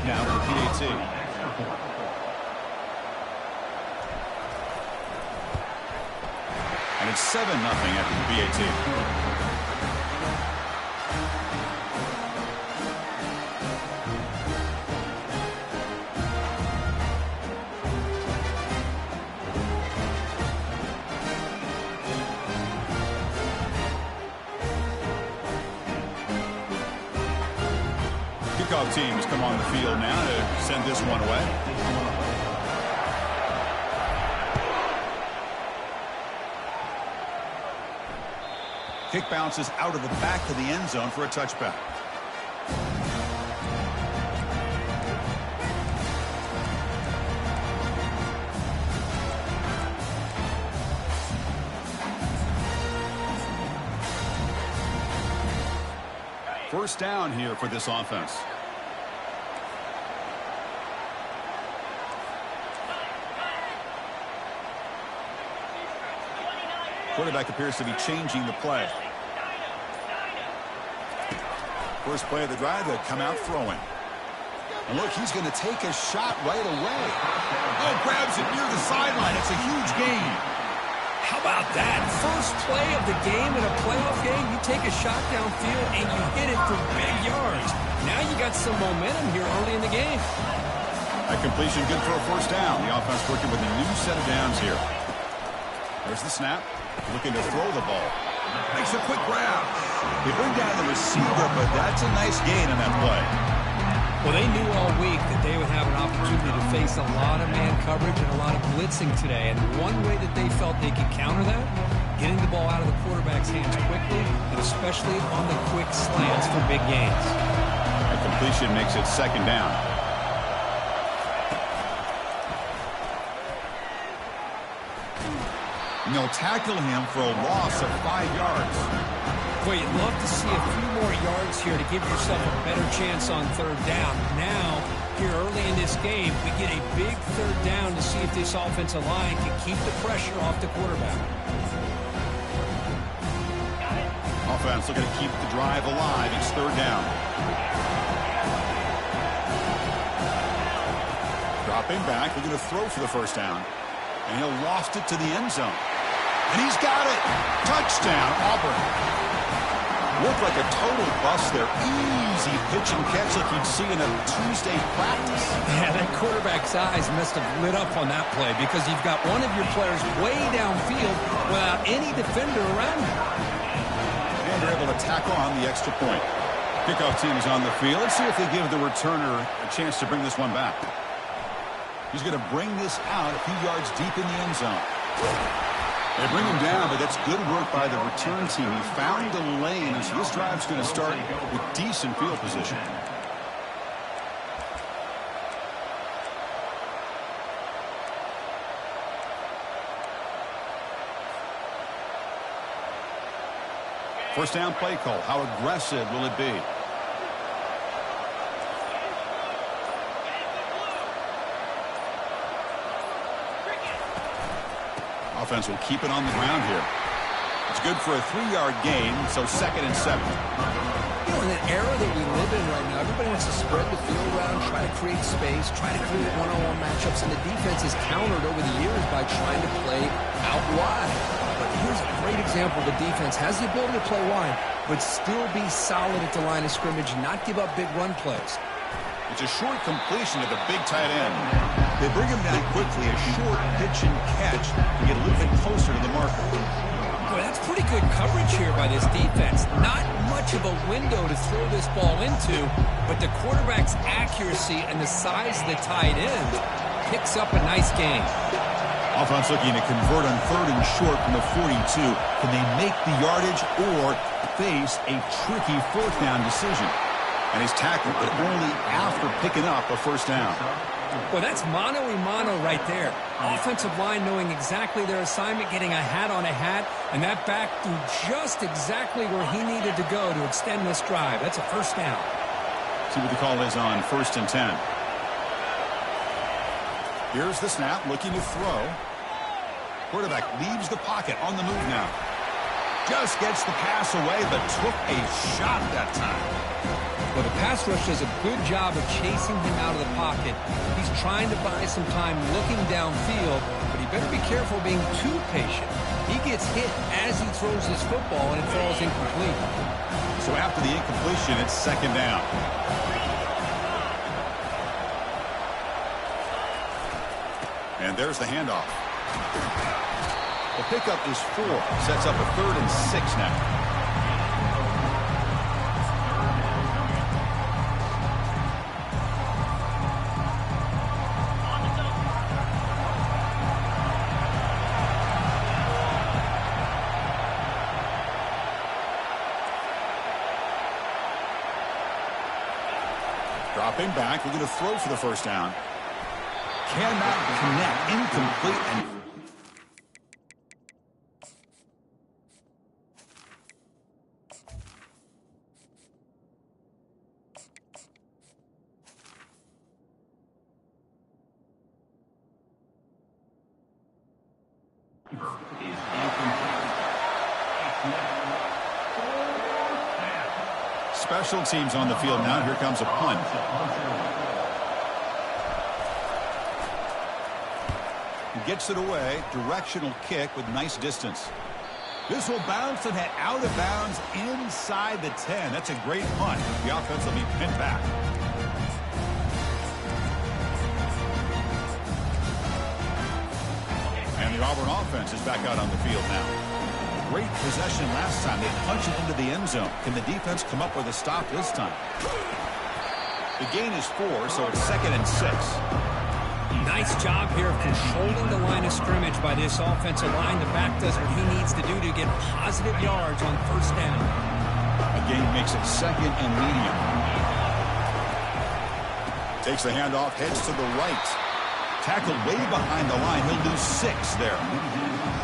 now to the PAT. And it's 7-0 after the PAT. Kickoff team has come on the field now to send this one away. Kick bounces out of the back of the end zone for a touchback. First down here for this offense. Quarterback appears to be changing the play. First play of the drive, they'll come out throwing. And look, he's going to take a shot right away. Oh, grabs it near the sideline. It's a huge gain. How about that? First play of the game in a playoff game, you take a shot downfield and you hit it for big yards. Now you got some momentum here early in the game. A completion good for a first down. The offense working with a new set of downs here. There's the snap. Looking to throw the ball. Makes a quick grab. They bring down the receiver, but that's a nice gain on that play. Well, they knew all week that they would have an opportunity to face a lot of man coverage and a lot of blitzing today. And one way that they felt they could counter that, getting the ball out of the quarterback's hands quickly, and especially on the quick slants for big gains. A completion makes it second down. And they'll tackle him for a loss of 5 yards. Boy, you'd love to see a few more yards here to give yourself a better chance on third down. Now, here early in this game, we get a big third down to see if this offensive line can keep the pressure off the quarterback. Offense looking to keep the drive alive. It's third down. Dropping back, looking to throw for the first down. And he'll loft it to the end zone. And he's got it. Touchdown, Auburn. Looked like a total bust there. Easy pitch and catch like you'd see in a Tuesday practice. Yeah, that quarterback's eyes must have lit up on that play because you've got one of your players way downfield without any defender around him. And they're able to tackle on the extra point. Kickoff team is on the field. Let's see if they give the returner a chance to bring this one back. He's going to bring this out a few yards deep in the end zone. They bring him down, but that's good work by the return team. He found the lane, and so this drive's going to start with decent field position. First down play call. How aggressive will it be? Offense will keep it on the ground here. It's good for a 3-yard gain, so 2nd and 7. You know, in an era that we live in right now, everybody wants to spread the field around, try to create space, try to create one-on-one matchups, and the defense is countered over the years by trying to play out wide. But here's a great example. The defense has the ability to play wide, but still be solid at the line of scrimmage, not give up big run plays. It's a short completion to the big tight end. They bring him down quickly, a short pitch and catch to get a little bit closer to the marker. Boy, that's pretty good coverage here by this defense. Not much of a window to throw this ball into, but the quarterback's accuracy and the size of the tight end picks up a nice gain. Offense looking to convert on 3rd and short from the 42. Can they make the yardage or face a tricky 4th down decision? And he's tackled, but only after picking up a first down. Well, that's mano-a-mano right there. Offensive line knowing exactly their assignment, getting a hat on a hat, and that back threw just exactly where he needed to go to extend this drive. That's a first down. See what the call is on 1st and 10. Here's the snap, looking to throw. Quarterback leaves the pocket on the move now. Just gets the pass away, but took a shot that time. Well, the pass rush does a good job of chasing him out of the pocket. He's trying to buy some time looking downfield, but he better be careful being too patient. He gets hit as he throws his football, and it falls incomplete. So after the incompletion, it's second down. And there's the handoff. The pickup is 4. Sets up a 3rd and 6 now. Dropping back, looking to throw for the first down. Cannot connect, incomplete, and special teams on the field now. Here comes a punt. He gets it away. Directional kick with nice distance. This will bounce and head out of bounds inside the 10. That's a great punt. The offense will be pinned back. And the Auburn offense is back out on the field now. Great possession last time. They punch it into the end zone. Can the defense come up with a stop this time? The gain is 4, so it's 2nd and 6. Nice job here of controlling the line of scrimmage by this offensive line. The back does what he needs to do to get positive yards on first down. A gain makes it 2nd and medium. Takes the handoff, heads to the right. Tackled way behind the line. He'll lose 6 there.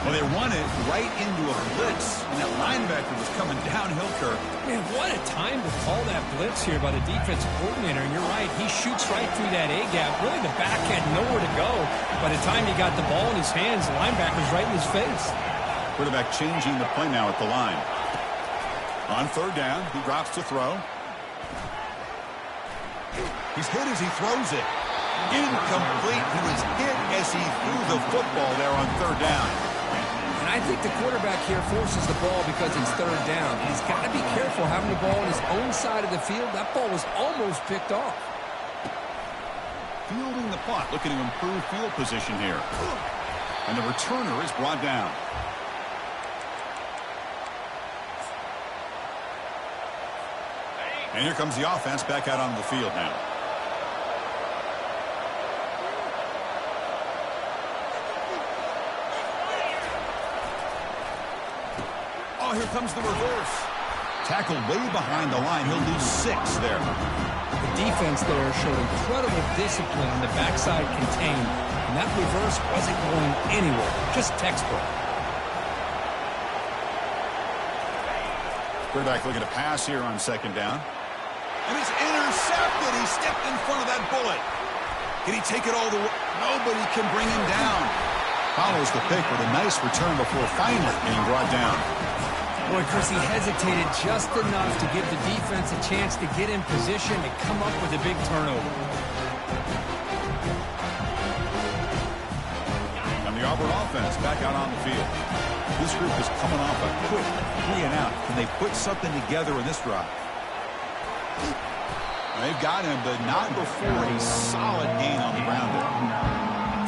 Well, they run it right into a blitz, and that linebacker was coming downhill, Kirk. Man, what a time to call that blitz here by the defensive coordinator. And you're right, he shoots right through that A-gap. Really, the back had nowhere to go. By the time he got the ball in his hands, the linebacker's right in his face. Quarterback changing the play now at the line. On 3rd down, he drops to throw. He's hit as he throws it. Incomplete. He was hit as he threw the football there on 3rd down. And I think the quarterback here forces the ball because it's 3rd down. He's got to be careful having the ball on his own side of the field. That ball was almost picked off. Fielding the punt, looking to improve field position here. And the returner is brought down. And here comes the offense back out on the field now. Oh, here comes the reverse. Tackled way behind the line. He'll lose 6 there. The defense there showed incredible discipline in the backside contained. And that reverse wasn't going anywhere. Just textbook. Quarterback looking to pass here on 2nd down. And it's intercepted. He stepped in front of that bullet. Can he take it all the way? Nobody can bring him down. Follows the pick with a nice return before finally being brought down. Boy, Chris, he hesitated just enough to give the defense a chance to get in position to come up with a big turnover. And the Auburn offense back out on the field. This group is coming off a quick 3 and out. Can they put something together in this drive? They've got him, but not before a solid gain on the ground there.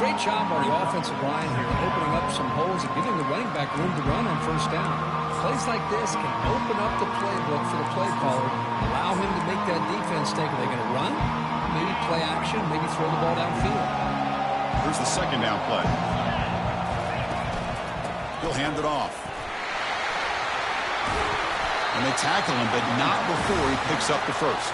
Great job by the offensive line here, opening up some holes and giving the running back room to run on first down. Plays like this can open up the playbook for the play caller, allow him to make that defense think, are they going to run? Maybe play action, maybe throw the ball downfield. Here's the 2nd down play. He'll hand it off. And they tackle him, but not before he picks up the first.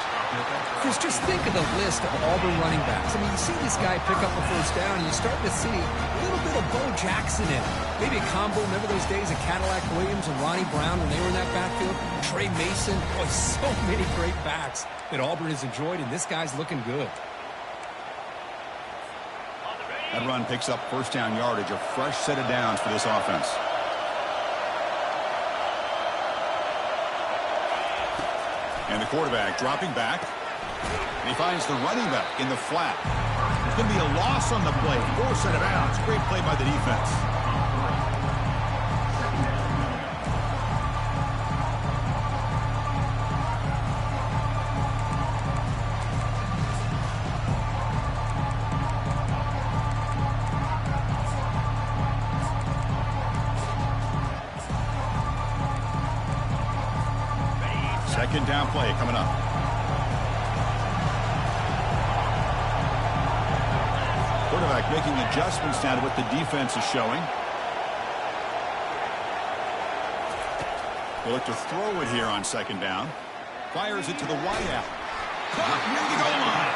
Chris, just think of the list of Auburn running backs. I mean, you see this guy pick up a first down, and you start to see a little bit of Bo Jackson in it. Maybe a combo. Remember those days of Cadillac Williams and Ronnie Brown when they were in that backfield? Trey Mason. Boy, so many great backs that Auburn has enjoyed, and this guy's looking good. That run picks up first down yardage, a fresh set of downs for this offense. And the quarterback dropping back. And he finds the running back in the flat. It's going to be a loss on the play. Force out of bounds. Great play by the defense. Second down play coming up. Quarterback making adjustments now to what the defense is showing. He'll look to throw it here on second down. Fires it to the wide out. Caught near the goal line.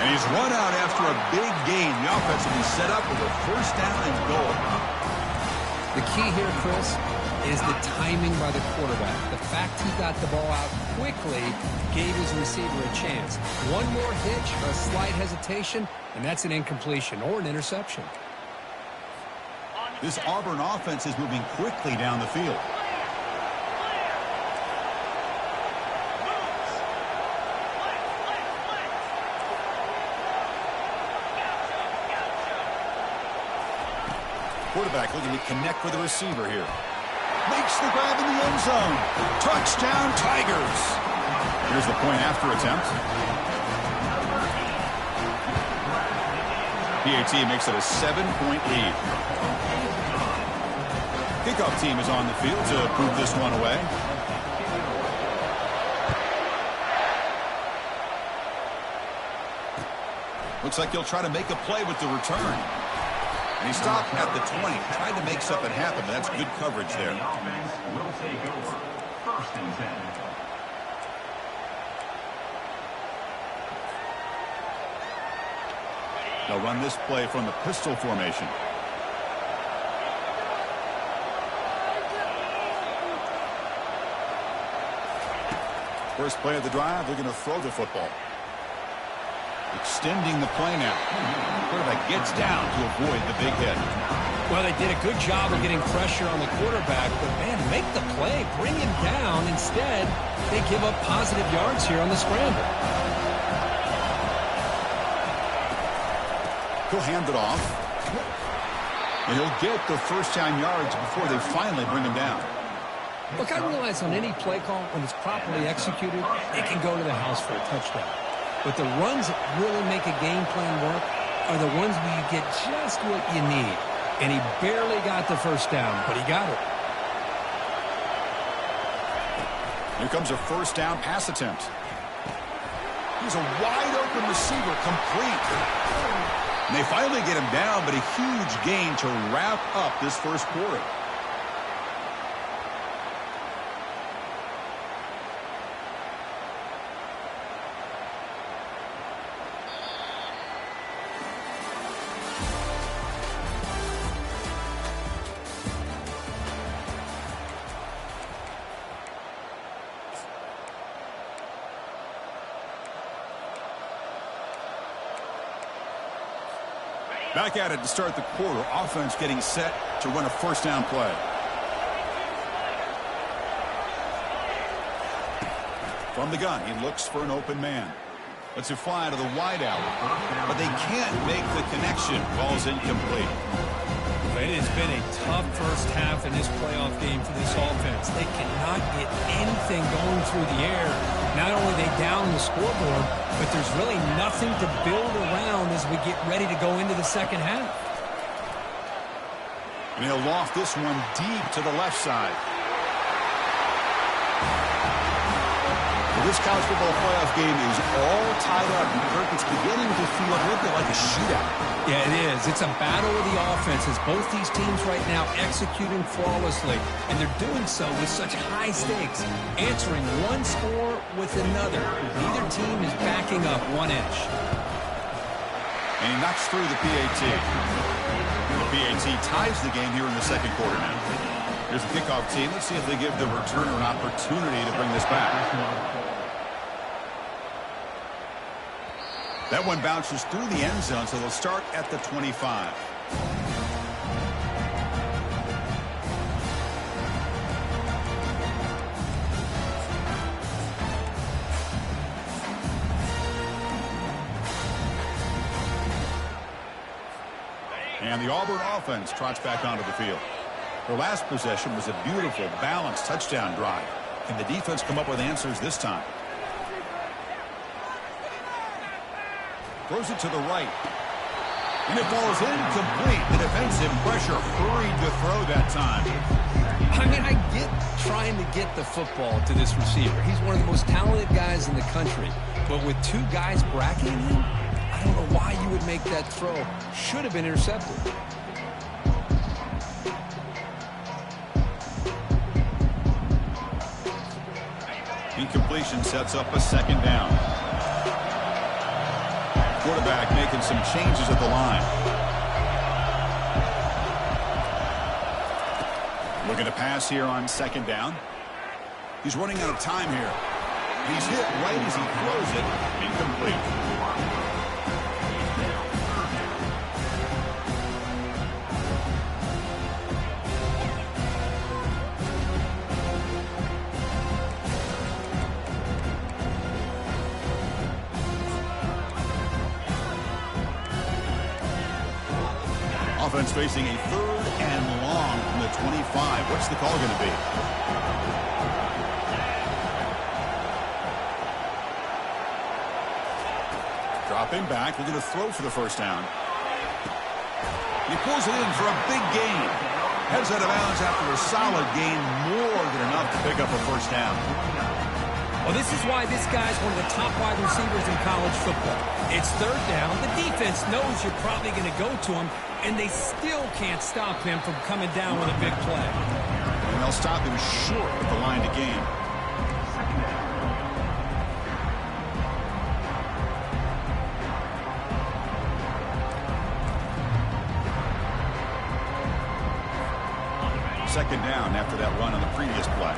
And he's run out after a big gain. The offense will be set up with a first down and goal. The key here, Chris, is the timing by the quarterback. The fact he got the ball out quickly gave his receiver a chance. One more hitch, a slight hesitation, and that's an incompletion or an interception. This Auburn offense is moving quickly down the field. Quarterback looking to connect with the receiver here. Makes the grab in the end zone. Touchdown, Tigers. Here's the point after attempt. PAT makes it a 7-point lead. Kickoff team is on the field to prove this one away. Looks like he'll try to make a play with the return. And he stopped at the 20, trying to make something happen. That's good coverage there. Will take over. First and 10. They'll run this play from the pistol formation. First play of the drive, they're going to throw the football. Extending the play now. Quarterback gets down to avoid the big hit. Well, they did a good job of getting pressure on the quarterback, but, man, make the play, bring him down. Instead, they give up positive yards here on the scramble. He'll hand it off. And he'll get the first down yards before they finally bring him down. Look, I realize on any play call, when it's properly executed, it can go to the house for a touchdown. But the runs that really make a game plan work are the ones where you get just what you need. And he barely got the first down, but he got it. Here comes a first down pass attempt. He's a wide open receiver, complete. And they finally get him down, but a huge gain to wrap up this first quarter. Back at it to start the quarter. Offense getting set to run a first down play. From the gun, he looks for an open man. Lets it fly to the wide out. But they can't make the connection. Ball's incomplete. It has been a tough first half in this playoff game for this offense. They cannot get anything going through the air. Not only are they down the scoreboard, but there's really nothing to build around as we get ready to go into the second half. And he'll loft this one deep to the left side. Well, this college football playoff game is all tied up. Kirk, it's beginning to feel a little bit like a shootout. Yeah, it is. It's a battle of the offenses. Both these teams right now executing flawlessly, and they're doing so with such high stakes, answering one score with another. Neither team is backing up 1 inch. And he knocks through the PAT. The PAT ties the game here in the second quarter now. Here's the kickoff team. Let's see if they give the returner an opportunity to bring this back. That one bounces through the end zone, so they'll start at the 25. And the Auburn offense trots back onto the field. Their last possession was a beautiful, balanced touchdown drive. Can the defense come up with answers this time? Throws it to the right. And it falls incomplete. The defensive pressure hurried to throw that time. I mean, I get trying to get the football to this receiver. He's one of the most talented guys in the country. But with two guys bracketing him, I don't know why you would make that throw. Should have been intercepted. Incompletion sets up a second down. Quarterback making some changes at the line. Looking to pass here on second down. He's running out of time here. He's hit right as he throws it. Incomplete. Offense facing a 3rd and long from the 25. What's the call going to be? Dropping back, looking to throw for the first down. He pulls it in for a big gain. Heads out of bounds after a solid gain, more than enough to pick up a first down. Well, this is why this guy's one of the top wide receivers in college football. It's 3rd down. The defense knows you're probably going to go to him, and they still can't stop him from coming down with a big play. And they'll stop him short at the line to gain. Second down after that run on the previous play.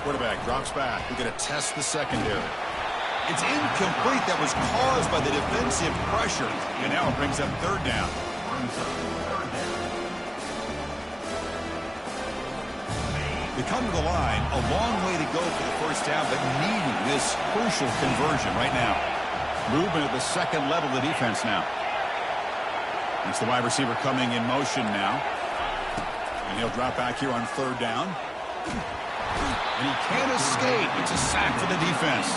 Quarterback drops back. We're going to test the secondary. It's incomplete. That was caused by the defensive pressure. And now it brings up 3rd down. They come to the line. A long way to go for the first down, but needing this crucial conversion right now. Movement at the second level of the defense now. It's the wide receiver coming in motion now. And he'll drop back here on 3rd down. And he can't escape. It's a sack for the defense.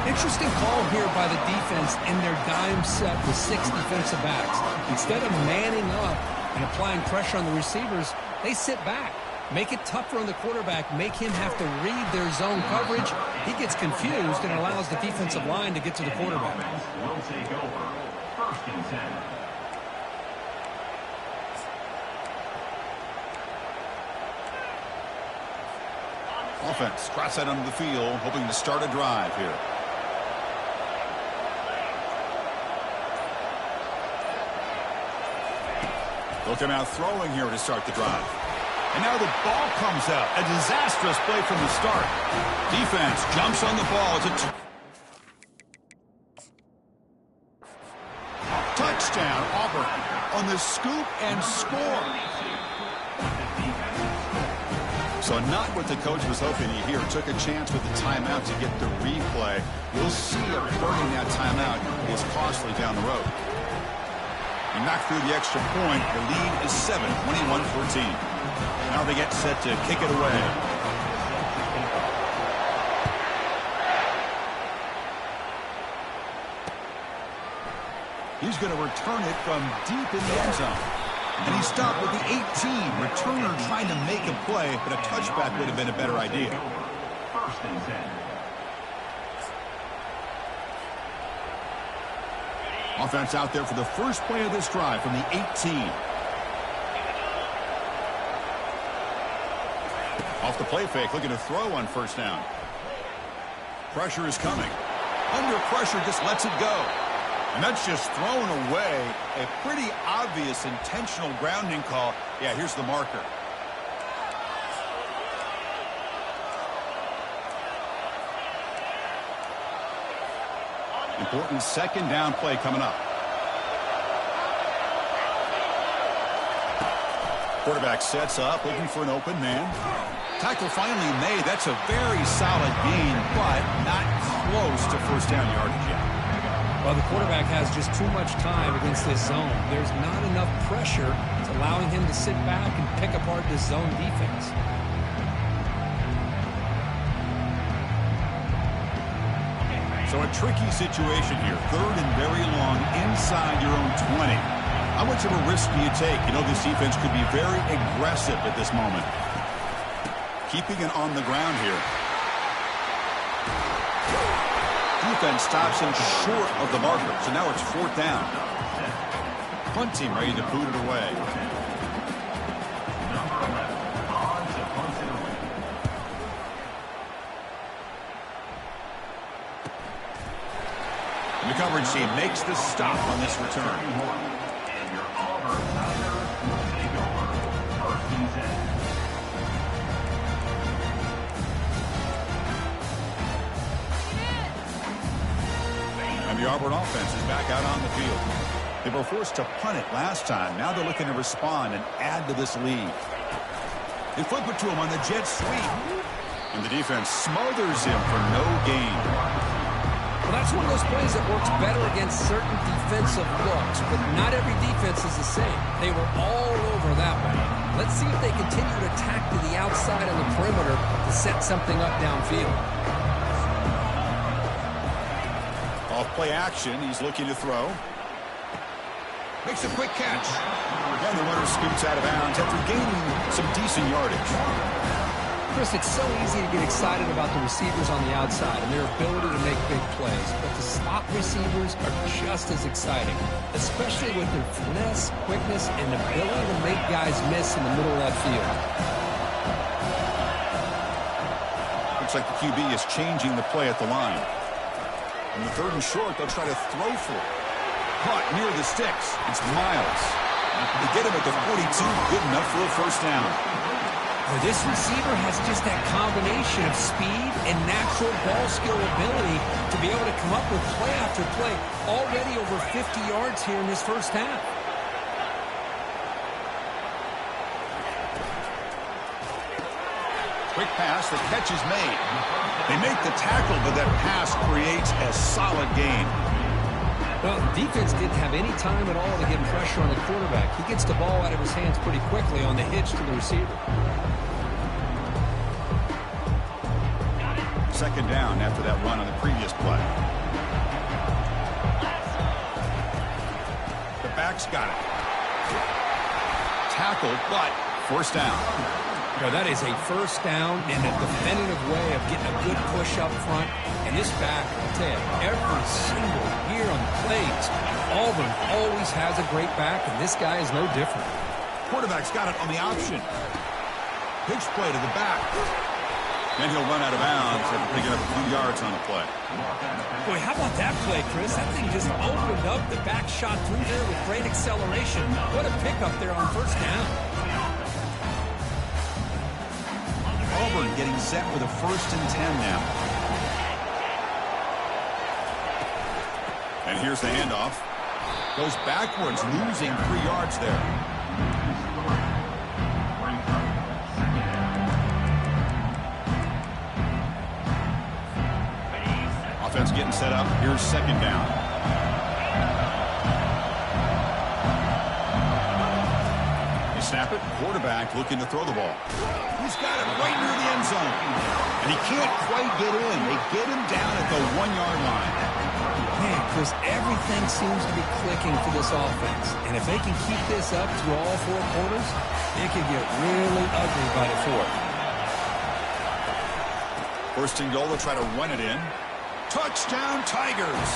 Interesting call here by the defense in their dime set with 6 defensive backs. Instead of manning up and applying pressure on the receivers, they sit back. Make it tougher on the quarterback. Make him have to read their zone coverage. He gets confused and allows the defensive line to get to the quarterback. Will take over. 1st and 10. Offense trots out onto the field, hoping to start a drive here. They'll come out throwing here to start the drive. And now the ball comes out. A disastrous play from the start. Defense jumps on the ball. It's a touchdown, Auburn on the scoop and score. So not what the coach was hoping to hear. Took a chance with the timeout to get the replay. We'll see if burning that timeout is costly down the road. He knocked through the extra point. The lead is 7, 21-14. Now they get set to kick it away. He's going to return it from deep in the end zone. And he stopped with the 18. Returner trying to make a play, but a touchback would have been a better idea. 1st and 10. Offense out there for the first play of this drive from the 18. Off the play fake, looking to throw on 1st down. Pressure is coming. Under pressure, just lets it go. And that's just thrown away. A pretty obvious intentional grounding call. Yeah, here's the marker. Important second down play coming up. Quarterback sets up, looking for an open man. Tackle finally made. That's a very solid gain, but not close to first down yardage yet. Well, the quarterback has just too much time against this zone. There's not enough pressure. It's allowing him to sit back and pick apart this zone defense. So a tricky situation here. Third and very long inside your own 20. How much of a risk do you take? You know, this defense could be very aggressive at this moment. Keeping it on the ground here. Defense stops him short of the marker. So now it's fourth down. Punt team ready to boot it away. And the coverage team makes the stop on this return. And your Auburn Tigers will take over. First and 10. And the Auburn offense is back out on the field. They were forced to punt it last time. Now they're looking to respond and add to this lead. They flip it to him on the jet sweep. And the defense smothers him for no gain. Well, that's one of those plays that works better against certain defensive looks, but not every defense is the same. They were all over that one. Let's see if they continue to attack to the outside of the perimeter to set something up downfield. Off play action, he's looking to throw. Makes a quick catch. And the runner scoots out of bounds after gaining some decent yardage. Chris, it's so easy to get excited about the receivers on the outside and their ability to make big plays, but the slot receivers are just as exciting, especially with their finesse, quickness, and ability to make guys miss in the middle of that field. Looks like the QB is changing the play at the line. On the third and short, they'll try to throw for it. Caught near the sticks. It's Miles. They get him at the 42. Good enough for a first down. Well, this receiver has just that combination of speed and natural ball skill ability to be able to come up with play after play. Already over 50 yards here in this first half. Quick pass, the catch is made. They make the tackle, but that pass creates a solid gain. Well, the defense didn't have any time at all to get pressure on the quarterback. He gets the ball out of his hands pretty quickly on the hitch to the receiver. Second down after that run on the previous play. The back's got it. Tackled, but first down. Now, that is a first down in a definitive way of getting a good push up front. And this back, I'll tell you, every single year on the plays, Auburn always has a great back, and this guy is no different. Quarterback's got it on the option. Pitch play to the back. Then he'll run out of bounds after picking up a few yards on the play. Boy, how about that play, Chris? That thing just opened up. The back shot through there with great acceleration. What a pickup there on first down. Auburn getting set with a 1st and 10 now. And here's the handoff. Goes backwards, losing 3 yards there. Offense getting set up. Here's second down. They snap it. Quarterback looking to throw the ball. He's got it right near the end zone. And he can't quite get in. They get him down at the 1-yard line. Man, Chris, everything seems to be clicking for this offense. And if they can keep this up through all 4 quarters, it can get really ugly by the 4th. First and goal, they'll try to run it in. Touchdown, Tigers.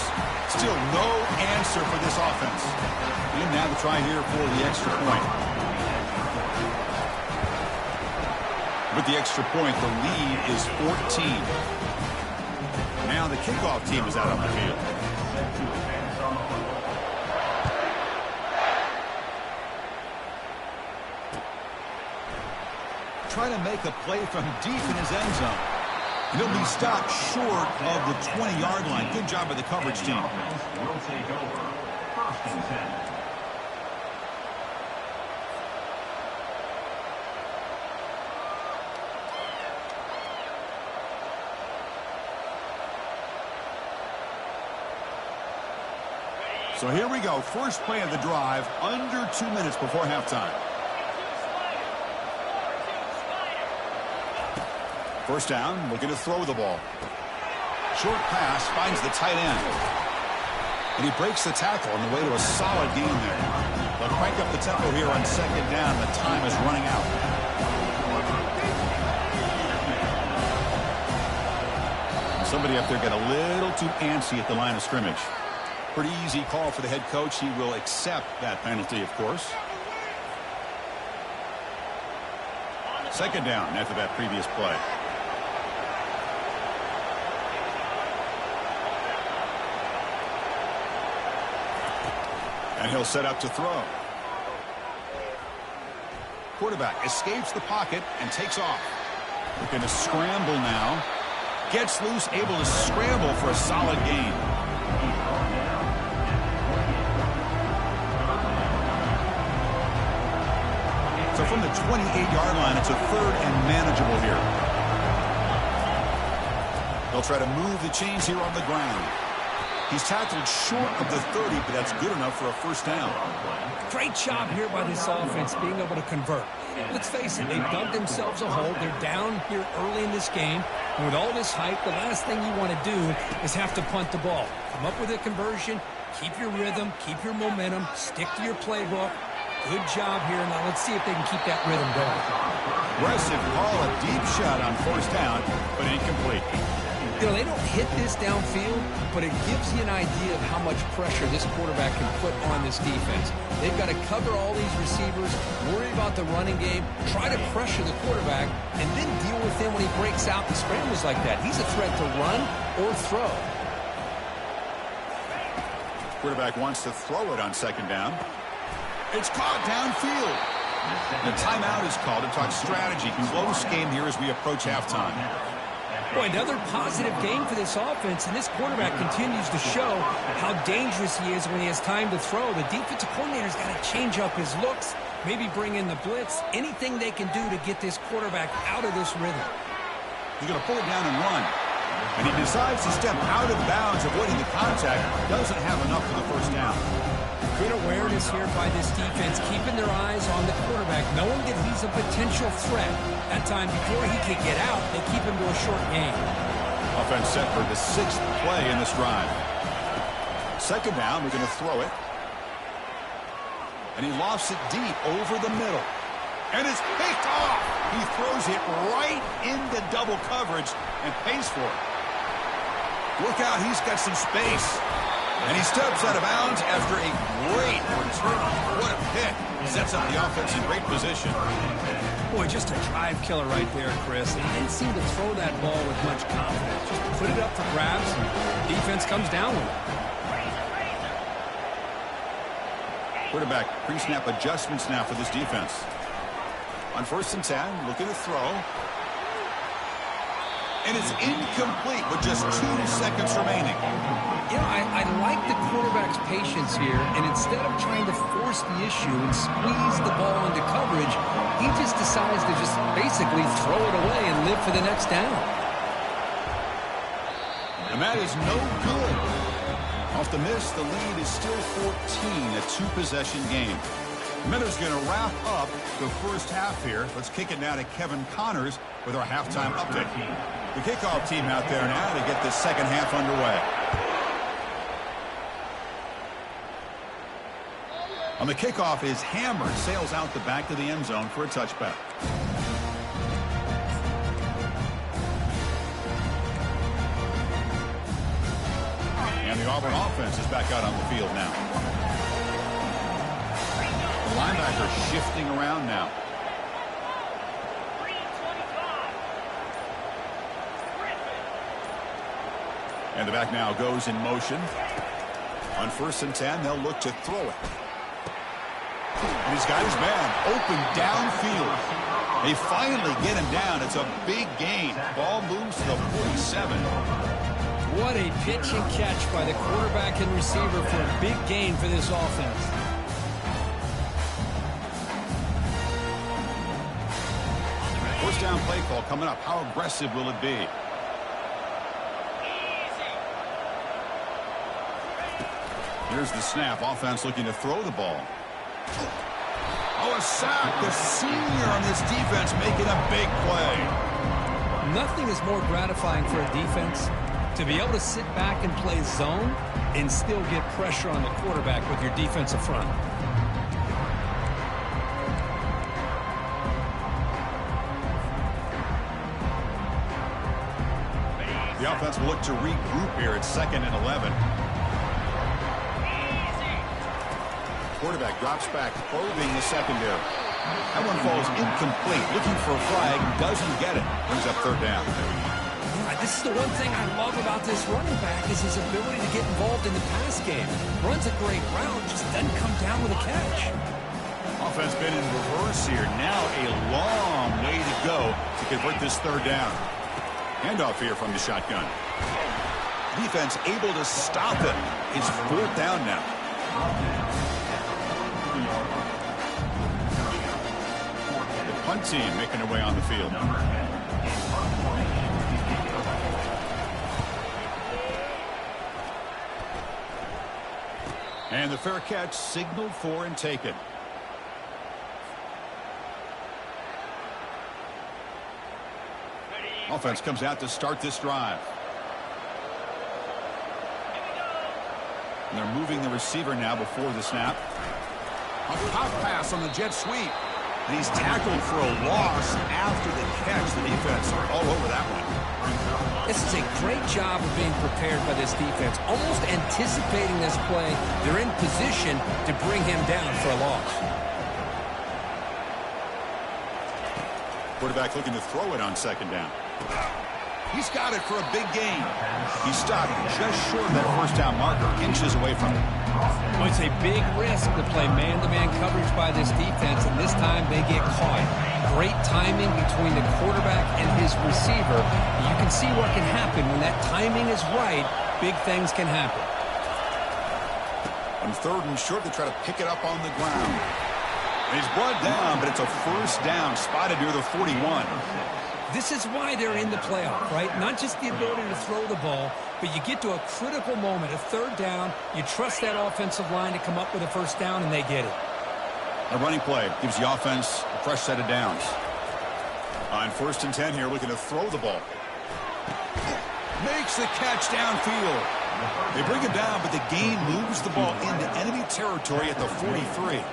Still no answer for this offense. And now the try here for the extra point. With the extra point, the lead is 14. Now the kickoff team is out on the field. Try to make a play from deep in his end zone. He'll be stopped short of the 20-yard line. Good job by the coverage team. Will take over. First and 10. So here we go. First play of the drive, under 2 minutes before halftime. First down, looking to throw the ball. Short pass, finds the tight end. And he breaks the tackle on the way to a solid gain there. They'll crank up the tempo here on second down. The time is running out. Somebody up there got a little too antsy at the line of scrimmage. Pretty easy call for the head coach. He will accept that penalty, of course. Second down after that previous play. And he'll set up to throw. Quarterback escapes the pocket and takes off. Looking to scramble now. Gets loose, able to scramble for a solid gain. So from the 28-yard line, it's a third and manageable here. They'll try to move the chains here on the ground. He's tackled short of the 30, but that's good enough for a first down. Great job here by this offense being able to convert. Let's face it, they've dug themselves a hole. They're down here early in this game. And with all this hype, the last thing you want to do is have to punt the ball. Come up with a conversion, keep your rhythm, keep your momentum, stick to your playbook. Good job here. Now let's see if they can keep that rhythm going. Aggressive call, a deep shot on first down, but incomplete. You know, they don't hit this downfield, but it gives you an idea of how much pressure this quarterback can put on this defense. They've got to cover all these receivers, worry about the running game, try to pressure the quarterback, and then deal with him when he breaks out and scrambles like that. He's a threat to run or throw. Quarterback wants to throw it on second down. It's caught downfield. The timeout is called to talk strategy. Close game here as we approach halftime. Boy, another positive game for this offense, and this quarterback continues to show how dangerous he is when he has time to throw. The defensive coordinator's got to change up his looks, maybe bring in the blitz, anything they can do to get this quarterback out of this rhythm. He's going to pull it down and run. And he decides to step out of bounds, avoiding the contact. Doesn't have enough for the first down. Good awareness here by this defense, keeping their eyes on the quarterback, knowing that he's a potential threat. That time before he could get out, they keep him to a short game. Offense set for the 6th play in this drive. Second down, we're going to throw it. And he lofts it deep over the middle. And it's picked off. He throws it right into double coverage and pays for it. Look out, he's got some space. And he steps out of bounds after a great return. What a pick. Sets up the offense in great position. Boy, just a drive killer right there, Chris. He didn't seem to throw that ball with much confidence. Just put it up for grabs, and defense comes down with it. Quarterback pre-snap adjustments now for this defense. On 1st and 10, looking to throw. And it's incomplete with just 2 seconds remaining. You know, I like the quarterback's patience here, and instead of trying to force the issue and squeeze the ball into coverage, he just decides to just basically throw it away and live for the next down. And that is no good. Off the miss, the lead is still 14, a 2-possession game. Miller's going to wrap up the first half here. Let's kick it now to Kevin Connors with our halftime update. The kickoff team out there now to get the second half underway. On the kickoff is Hammer, sails out the back of the end zone for a touchback. And the Auburn offense is back out on the field now. The linebacker shifting around now. And the back now goes in motion. On 1st and 10, they'll look to throw it. And he's got his man open downfield. They finally get him down. It's a big gain. Ball moves to the 47. What a pitch and catch by the quarterback and receiver for a big gain for this offense. First down play call coming up. How aggressive will it be? Here's the snap. Offense looking to throw the ball. Oh, a sack. The senior on this defense making a big play. Nothing is more gratifying for a defense to be able to sit back and play zone and still get pressure on the quarterback with your defensive front. The offense will look to regroup here at 2nd and 11. Quarterback drops back, probing the secondary. That one falls incomplete. Looking for a flag, doesn't get it. Brings up 3rd down. This is the one thing I love about this running back is his ability to get involved in the pass game. Runs a great route, just doesn't come down with a catch. Offense been in reverse here. Now a long way to go to convert this 3rd down. Handoff here from the shotgun. Defense able to stop it. It's 4th down now. The punt team making their way on the field. And the fair catch signaled for and taken. Offense comes out to start this drive. And they're moving the receiver now before the snap. A pop pass on the jet sweep. And he's tackled for a loss after the catch. The defense are all over that one. This is a great job of being prepared by this defense. Almost anticipating this play. They're in position to bring him down for a loss. Quarterback looking to throw it on 2nd down. He's got it for a big gain. He stopped just short of that 1st down marker, inches away from it. Well, it's a big risk to play man-to-man coverage by this defense, and this time they get caught. Great timing between the quarterback and his receiver. You can see what can happen when that timing is right. Big things can happen. On 3rd and short, they try to pick it up on the ground. And he's brought down, but it's a 1st down, spotted near the 41. This is why they're in the playoff, right? Not just the ability to throw the ball, but you get to a critical moment, a 3rd down. You trust that offensive line to come up with a 1st down, and they get it. A running play gives the offense a fresh set of downs. On 1st and 10 here, looking to throw the ball. Makes the catch downfield. They bring him down, but the gain moves the ball into enemy territory at the 43.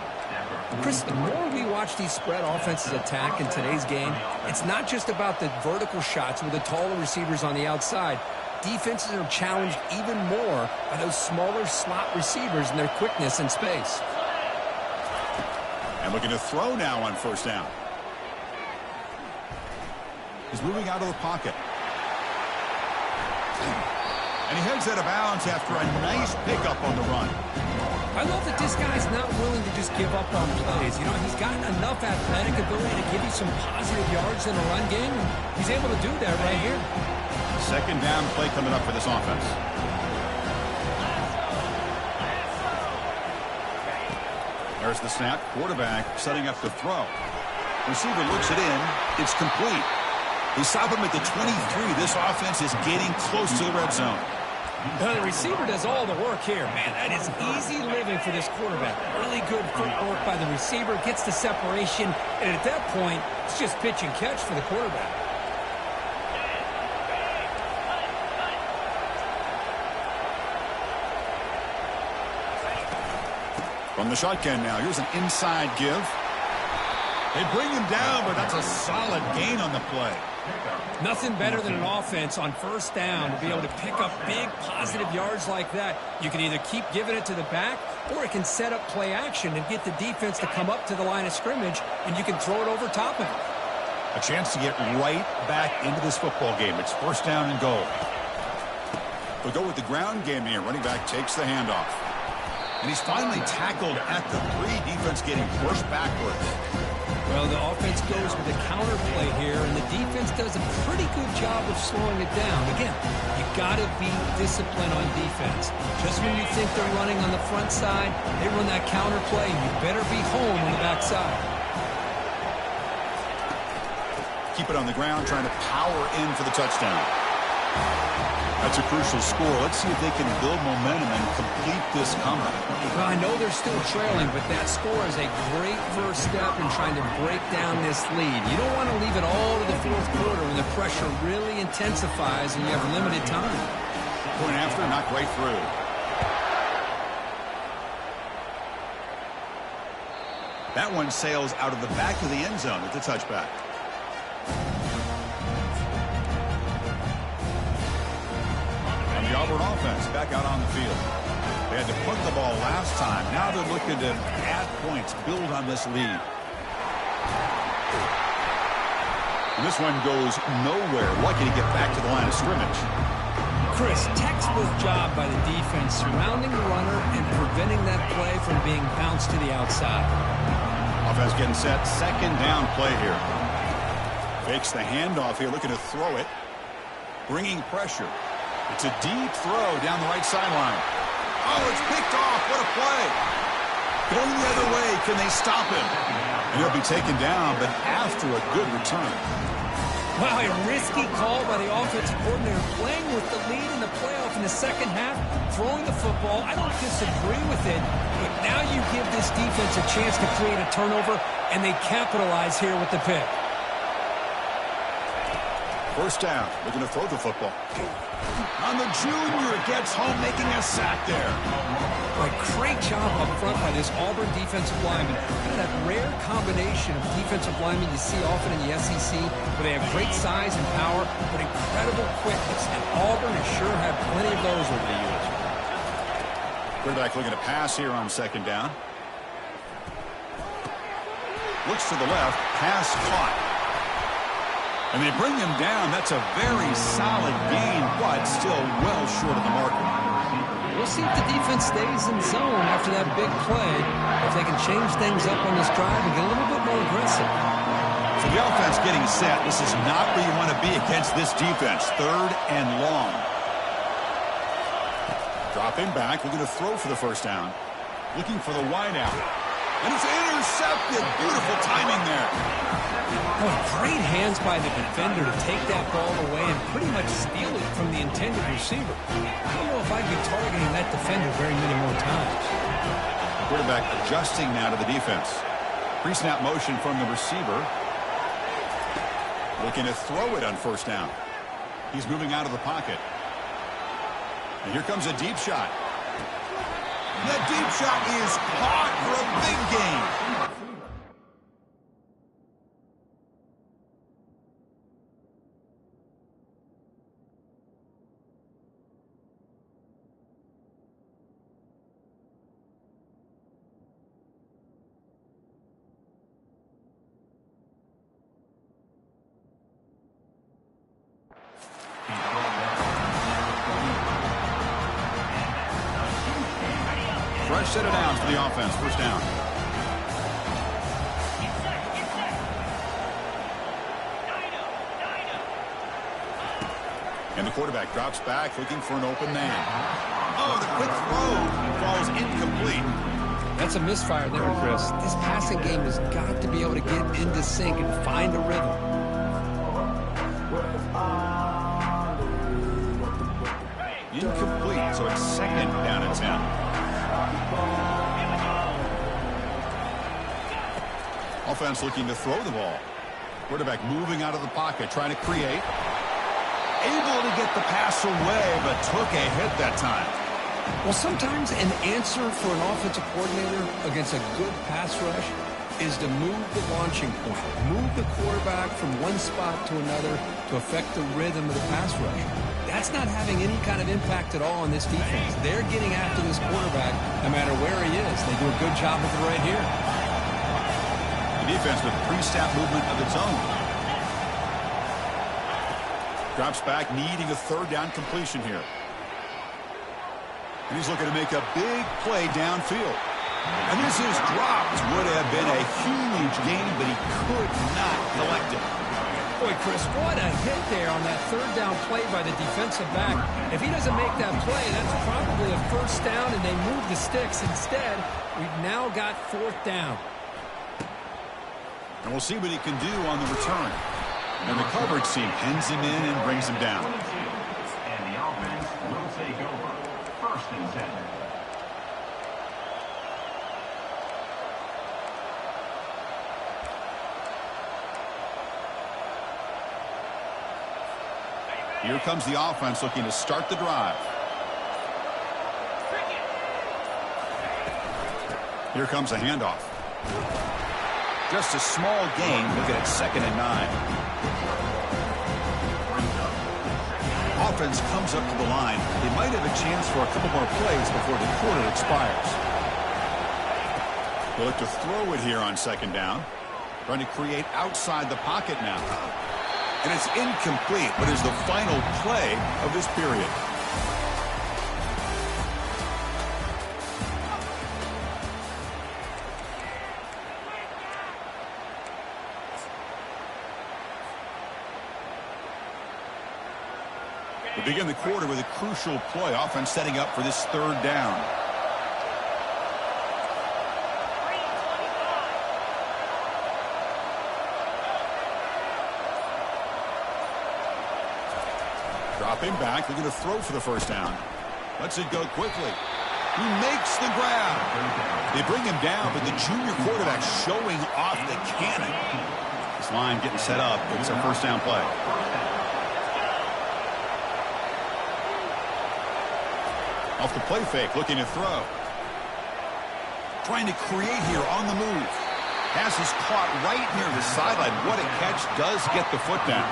Chris, the more we watch these spread offenses attack in today's game, it's not just about the vertical shots with the taller receivers on the outside. Defenses are challenged even more by those smaller slot receivers and their quickness in space. And looking to throw now on 1st down. He's moving out of the pocket. And he heads out of bounds after a nice pickup on the run. I love that this guy's not willing to just give up on plays. You know, he's got enough athletic ability to give you some positive yards in the run game, and he's able to do that right here. 2nd down play coming up for this offense. There's the snap. Quarterback setting up to throw. Receiver looks it in. It's complete. They stop him at the 23. This offense is getting close to the red zone. The receiver does all the work here. Man, that is easy living for this quarterback. Really good footwork by the receiver. Gets the separation. And at that point, it's just pitch and catch for the quarterback. From the shotgun now. Here's an inside give. They bring him down, but that's a solid gain on the play. Nothing better than an offense on 1st down to be able to pick up big positive yards like that. You can either keep giving it to the back, or it can set up play action and get the defense to come up to the line of scrimmage, and you can throw it over top of it. A chance to get right back into this football game. It's 1st down and goal. We'll go with the ground game here. Running back takes the handoff. And he's finally tackled at the 3. Defense getting pushed backwards. Well, the offense goes with a counter play here, and the defense does a pretty good job of slowing it down. Again, you got to be disciplined on defense. Just when you think they're running on the front side, they run that counter play. You better be home on the back side. Keep it on the ground, trying to power in for the touchdown. That's a crucial score. Let's see if they can build momentum and complete this comeback. Well, I know they're still trailing, but that score is a great first step in trying to break down this lead. You don't want to leave it all to the fourth quarter when the pressure really intensifies and you have limited time. Point after, not quite through. That one sails out of the back of the end zone at the touchback. And the Auburn offense back out on the field. They had to punt the ball last time. Now they're looking to add points, build on this lead. And this one goes nowhere. Lucky to get back to the line of scrimmage. Chris, textbook job by the defense surrounding the runner and preventing that play from being bounced to the outside. Offense getting set. Second down play here. Fakes the handoff here, looking to throw it. Bringing pressure. It's a deep throw down the right sideline. Oh, it's picked off. What a play. Going the other way. Can they stop him? And he'll be taken down, but after a good return. Wow, a risky call by the offensive coordinator, playing with the lead in the playoff in the second half, throwing the football. I don't disagree with it, but now you give this defense a chance to create a turnover, and they capitalize here with the pick. First down, looking to throw the football. On the junior, gets home, making a sack there. A great job up front by this Auburn defensive lineman. Kind of that rare combination of defensive linemen you see often in the SEC, where they have great size and power, but incredible quickness. And Auburn has sure had plenty of those over the years. Quarterback looking to pass here on second down. Looks to the left, pass caught. And they bring him down. That's a very solid gain, but still well short of the marker. We'll see if the defense stays in zone after that big play, if they can change things up on this drive and get a little bit more aggressive. So the offense getting set. This is not where you want to be against this defense. Third and long. Dropping back, looking to throw for the first down. Looking for the wide out. And it's intercepted. Beautiful timing there. Boy, great hands by the defender to take that ball away and pretty much steal it from the intended receiver. I don't know if I'd be targeting that defender very many more times. Quarterback adjusting now to the defense. Pre-snap motion from the receiver. Looking to throw it on first down. He's moving out of the pocket. And here comes a deep shot. That deep shot is caught for a big gain. Fresh set of downs for the offense. First down. And the quarterback drops back, looking for an open man. Oh, the quick throw falls incomplete. That's a misfire there, Chris. This passing game has got to be able to get into sync and find a rhythm. Incomplete, so it's second down and 10. Offense looking to throw the ball. Quarterback moving out of the pocket, trying to create. Able to get the pass away, but took a hit that time. Well, sometimes an answer for an offensive coordinator against a good pass rush is to move the launching point, move the quarterback from one spot to another to affect the rhythm of the pass rush. That's not having any kind of impact at all on this defense. They're getting after this quarterback no matter where he is. They do a good job of it right here. The defense with pre-snap movement of its own. Drops back, needing a third down completion here. And he's looking to make a big play downfield. And this is dropped. Would have been a huge gain, but he could not collect it. Boy, Chris, what a hit there on that third down play by the defensive back. If he doesn't make that play, that's probably a first down, and they move the sticks. Instead, we've now got fourth down. And we'll see what he can do on the return. And the coverage team pins him in and brings him down. And the offense First and 10. Here comes the offense looking to start the drive. Here comes a handoff. Just a small gain. Look at it, 2nd and 9. Offense comes up to the line. They might have a chance for a couple more plays before the quarter expires. They'll look to throw it here on 2nd down. Trying to create outside the pocket now. And it's incomplete, but is the final play of this period. We begin the quarter with a crucial play. Offense setting up for this 3rd down. Dropping back, they're going to throw for the 1st down. Lets it go quickly. He makes the grab. They bring him down, but the junior quarterback showing off the cannon. This line getting set up. It's a 1st down play. Off the play fake, looking to throw. Trying to create here on the move. Pass is caught right near the sideline. What a catch. Does get the foot down.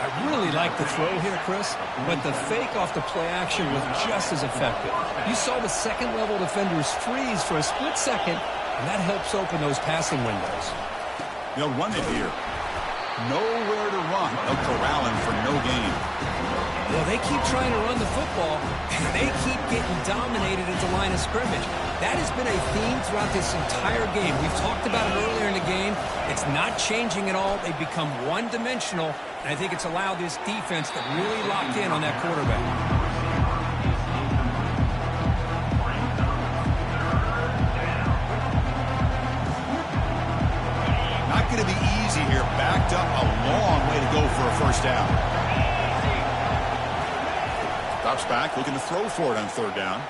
I really like the throw here, Chris, but the fake off the play action was just as effective. You saw the 2nd-level defenders freeze for a split second, and that helps open those passing windows. They'll run it here. Nowhere to run. They'll corral him for no gain. Well, they keep trying to run the football, and they keep getting dominated at the line of scrimmage. That has been a theme throughout this entire game. We've talked about it earlier in the game. It's not changing at all. They've become one-dimensional, and I think it's allowed this defense to really lock in on that quarterback. Not going to be easy here. Backed up a long way to go for a 1st down. Drops back, looking to throw for it on 3rd down.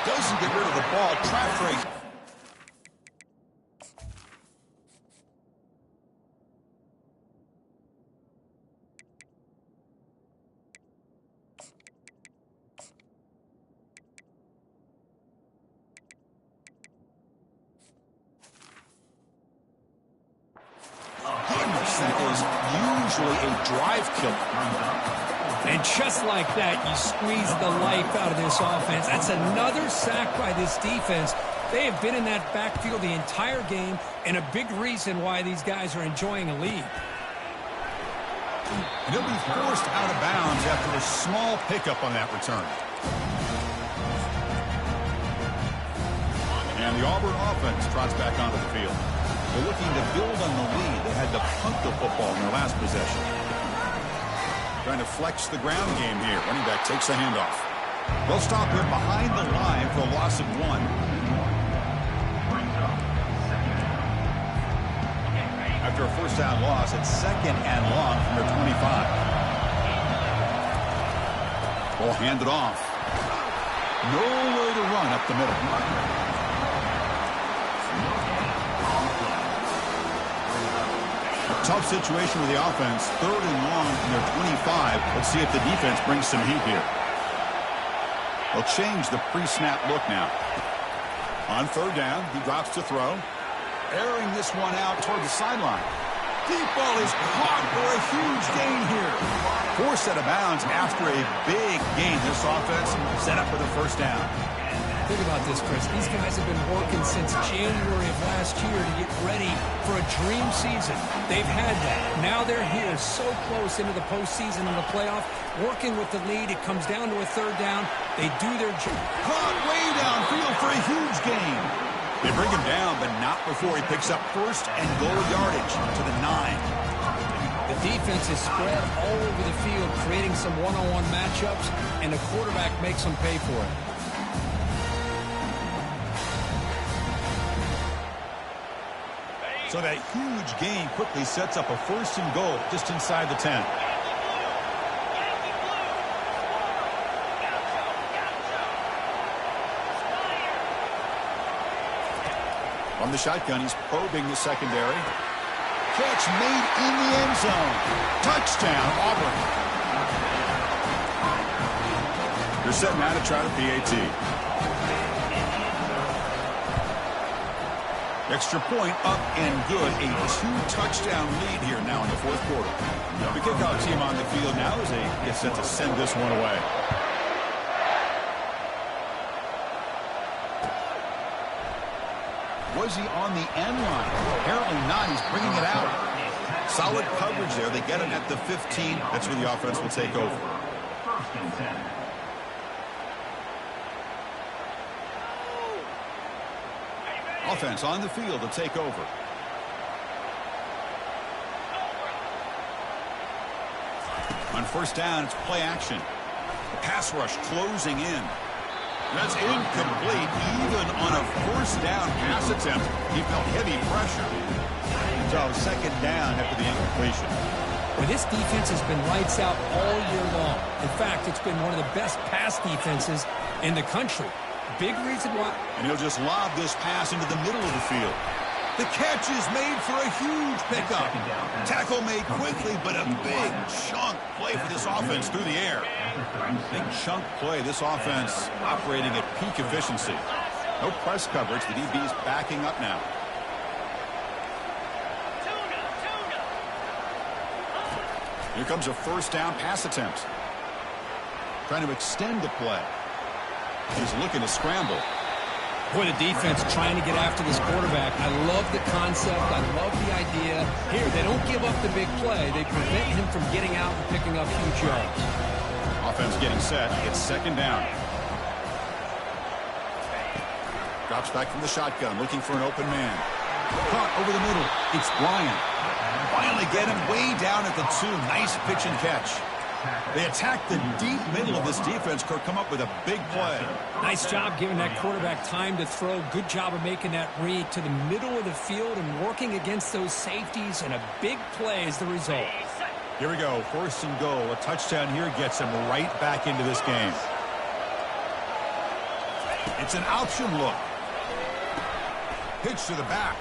Doesn't get rid of the ball. Traffic. Goodness, that is usually a drive killer. And just like that, you squeeze the life out of this offense. That's another sack by this defense. They have been in that backfield the entire game, and a big reason why these guys are enjoying a lead. And he'll be forced out of bounds after a small pickup on that return. And the Auburn offense trots back onto the field. They're looking to build on the lead. They had to punt the football in their last possession. Trying to flex the ground game here. Running back takes a handoff. They'll stop him behind the line for a loss of 1. After a 1st down loss, it's 2nd and long from their 25. Ball handed off. Nowhere to run up the middle. Tough situation with the offense. 3rd and long from their 25. Let's see if the defense brings some heat here. They'll change the pre-snap look now. On 3rd down, he drops to throw. Airing this one out toward the sideline. Deep ball is caught for a huge gain here. Forced out of bounds after a big gain. This offense set up with a 1st down. Think about this, Chris. These guys have been working since January of last year to get ready for a dream season. They've had that. Now they're here so close into the postseason and the playoff. Working with the lead, it comes down to a 3rd down. They do their job. Caught way downfield for a huge gain. They bring him down, but not before he picks up 1st and goal yardage to the 9. The defense is spread all over the field, creating some one-on-one matchups, and the quarterback makes them pay for it. So that huge gain quickly sets up a 1st and goal just inside the 10. From the shotgun, he's probing the secondary. Catch made in the end zone. Touchdown, Auburn. They're setting out to try the PAT. Extra point up and good. A 2-touchdown lead here now in the fourth quarter. The kickoff team on the field now as they get set to send this one away. Was he on the end line? Apparently not. He's bringing it out. Solid coverage there. They get it at the 15. That's where the offense will take over. First and 10. Offense on the field to take over. On first down, it's play action. The pass rush closing in. That's incomplete. Even on a first down pass attempt, he felt heavy pressure. So second down after the incompletion. Well, this defense has been lights out all year long. In fact, it's been one of the best pass defenses in the country. Big reason why. And he'll just lob this pass into the middle of the field. The catch is made for a huge pickup. Tackle made quickly, but a big chunk play for this offense through the air. Big chunk play. This offense operating at peak efficiency. No press coverage. The DB's backing up now. Here comes a first down pass attempt. Trying to extend the play. He's looking to scramble. Boy, the defense trying to get after this quarterback. I love the concept. I love the idea. Here, they don't give up the big play. They prevent him from getting out and picking up huge yards. Offense getting set. It's second down. Drops back from the shotgun, looking for an open man. Caught over the middle. It's Bryant. Finally get him way down at the 2. Nice pitch and catch. They attack the deep middle of this defense. Kirk come up with a big play. Nice job giving that quarterback time to throw. Good job of making that read to the middle of the field and working against those safeties, and a big play is the result. Here we go. First and goal. A touchdown here gets him right back into this game. It's an option look. Pitch to the back.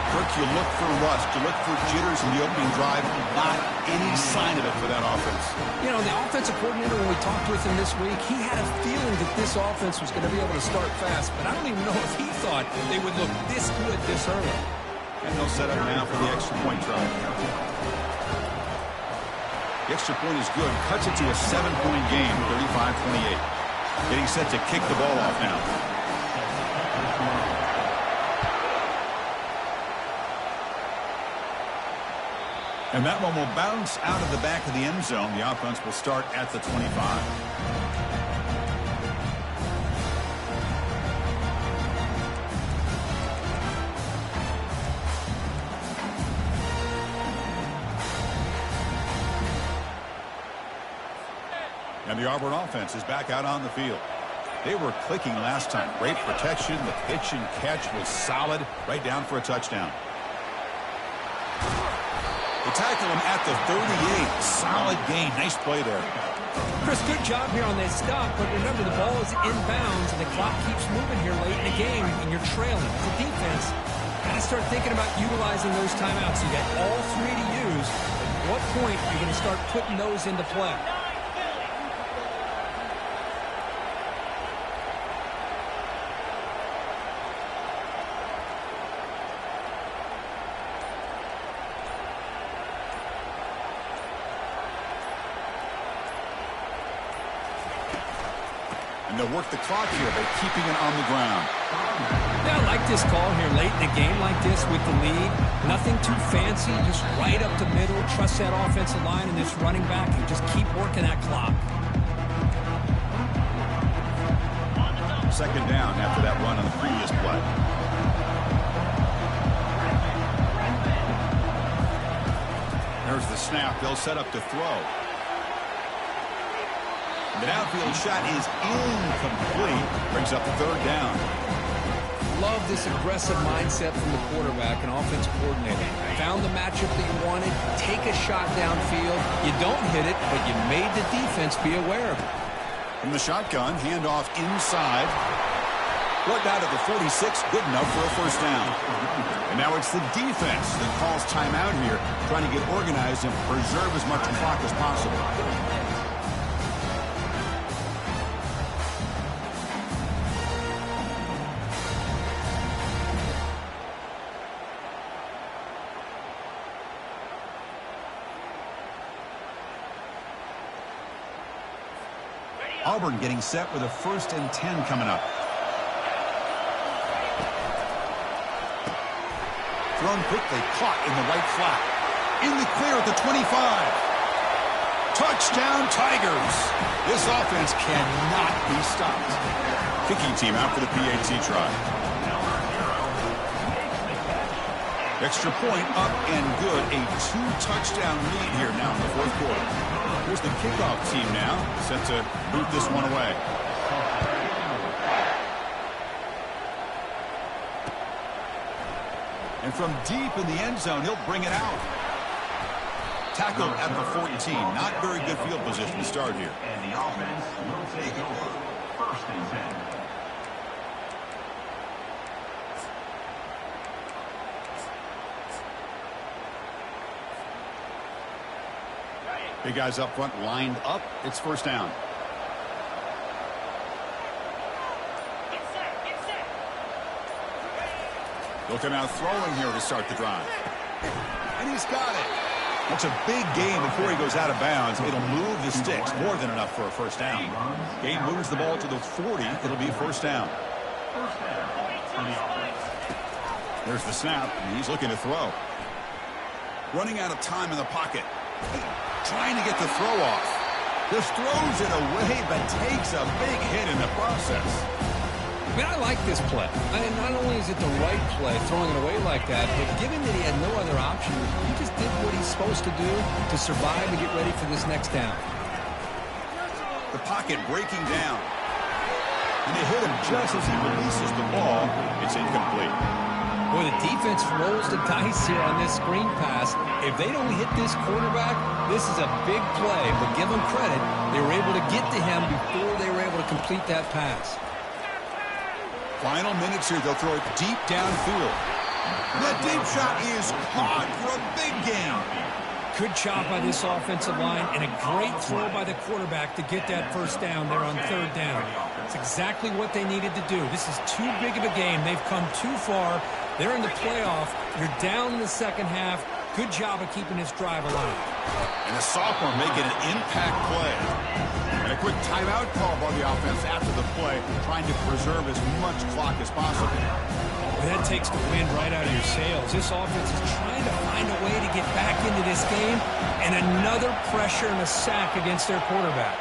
Kirk, you look for rust, you look for jitters in the opening drive. Not any sign of it for that offense. You know, the offensive coordinator, when we talked with him this week, he had a feeling that this offense was going to be able to start fast, but I don't even know if he thought they would look this good this early. And they'll set up now for the extra point try. The extra point is good. Cuts it to a 7-point game, 35-28. Getting set to kick the ball off now. And that one will bounce out of the back of the end zone. The offense will start at the 25. And the Auburn offense is back out on the field. They were clicking last time. Great protection. The pitch and catch was solid. Right down for a touchdown. They tackle him at the 38. Solid gain. Nice play there. Chris, good job here on that stop, but remember the ball is inbounds and the clock keeps moving here late in the game and you're trailing. As a defense, got to start thinking about utilizing those timeouts. You got all 3 to use. At what point are you going to start putting those into play? And they'll work the clock here by keeping it on the ground. Yeah, I like this call here late in the game like this with the lead. Nothing too fancy, just right up the middle. Trust that offensive line and this running back and just keep working that clock. Second down after that run on the previous play. There's the snap. They'll set up to throw. The downfield shot is incomplete. Brings up the third down. Love this aggressive mindset from the quarterback and offensive coordinator. Found the matchup that you wanted. Take a shot downfield. You don't hit it, but you made the defense be aware of it. From the shotgun, handoff inside. Brought down to the 46, good enough for a first down. And now it's the defense that calls timeout here, trying to get organized and preserve as much clock as possible. Auburn getting set with a 1st and 10 coming up. Thrown quickly, caught in the right flat. In the clear at the 25. Touchdown, Tigers. This offense cannot be stopped. Kicking team out for the PAT try. Extra point up and good. A 2-touchdown lead here now in the 4th quarter. Here's the kickoff team now, set to boot this one away. And from deep in the end zone, he'll bring it out. Tackled at the 14. Not very good field position to start here. And the offense will take over. 1st and 10. Big guys up front lined up. It's 1st down. Looking out throwing here to start the drive. And he's got it. That's a big gain before he goes out of bounds. It'll move the sticks. More than enough for a 1st down. Gain moves the ball to the 40. It'll be 1st down. There's the snap. And he's looking to throw. Running out of time in the pocket. Trying to get the throw off. Just throws it away, but takes a big hit in the process. I mean, I like this play. I mean, not only is it the right play, throwing it away like that, but given that he had no other option, he just did what he's supposed to do to survive and get ready for this next down. The pocket breaking down. And they hit him just as he releases the ball. It's incomplete. Boy, the defense rolls the dice here on this screen pass. If they don't hit this quarterback, this is a big play. But give them credit, they were able to get to him before they were able to complete that pass. Final minutes here, they'll throw it deep downfield. That deep shot is caught for a big gain. Good job by this offensive line and a great throw by the quarterback to get that 1st down there on 3rd down. It's exactly what they needed to do. This is too big of a game. They've come too far. They're in the playoff. You're down in the 2nd half. Good job of keeping this drive alive. And the sophomore making an impact play. And a quick timeout call by the offense after the play, trying to preserve as much clock as possible. Well, that takes the wind right out of your sails. This offense is trying to find a way to get back into this game, and another pressure and a sack against their quarterback.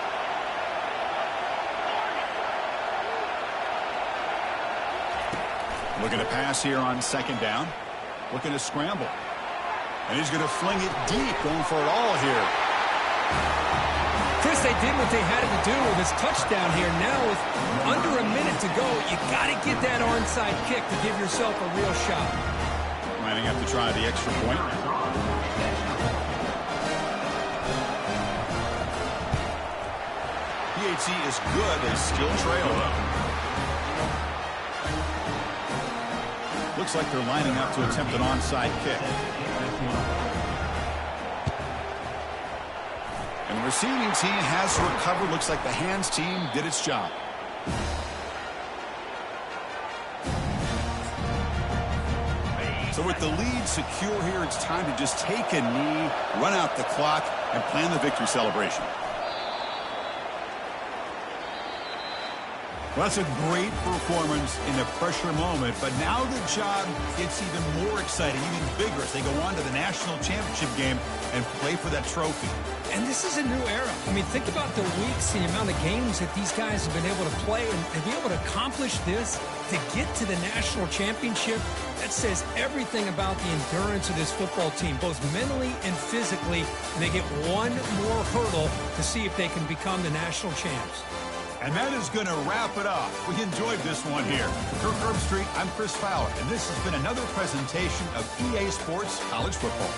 Looking to pass here on 2nd down. Looking to scramble. And he's going to fling it deep, going for it all here. Chris, they did what they had to do with this touchdown here. Now with under a minute to go, you got to get that onside kick to give yourself a real shot. Lining up to try the extra point. PAT is good. They still trail though. Looks like they're lining up to attempt an onside kick. And the receiving team has recovered. Looks like the hands team did its job. So with the lead secure here, it's time to just take a knee, run out the clock, and plan the victory celebration. Well, that's a great performance in a pressure moment, but now the job gets even more exciting, even bigger as they go on to the national championship game and play for that trophy. And this is a new era. I mean, think about the weeks, the amount of games that these guys have been able to play, and to be able to accomplish this, to get to the national championship, that says everything about the endurance of this football team, both mentally and physically, and they get one more hurdle to see if they can become the national champs. And that is going to wrap it up. We enjoyed this one here. For Kirk Street, I'm Chris Fowler, and this has been another presentation of EA Sports College Football.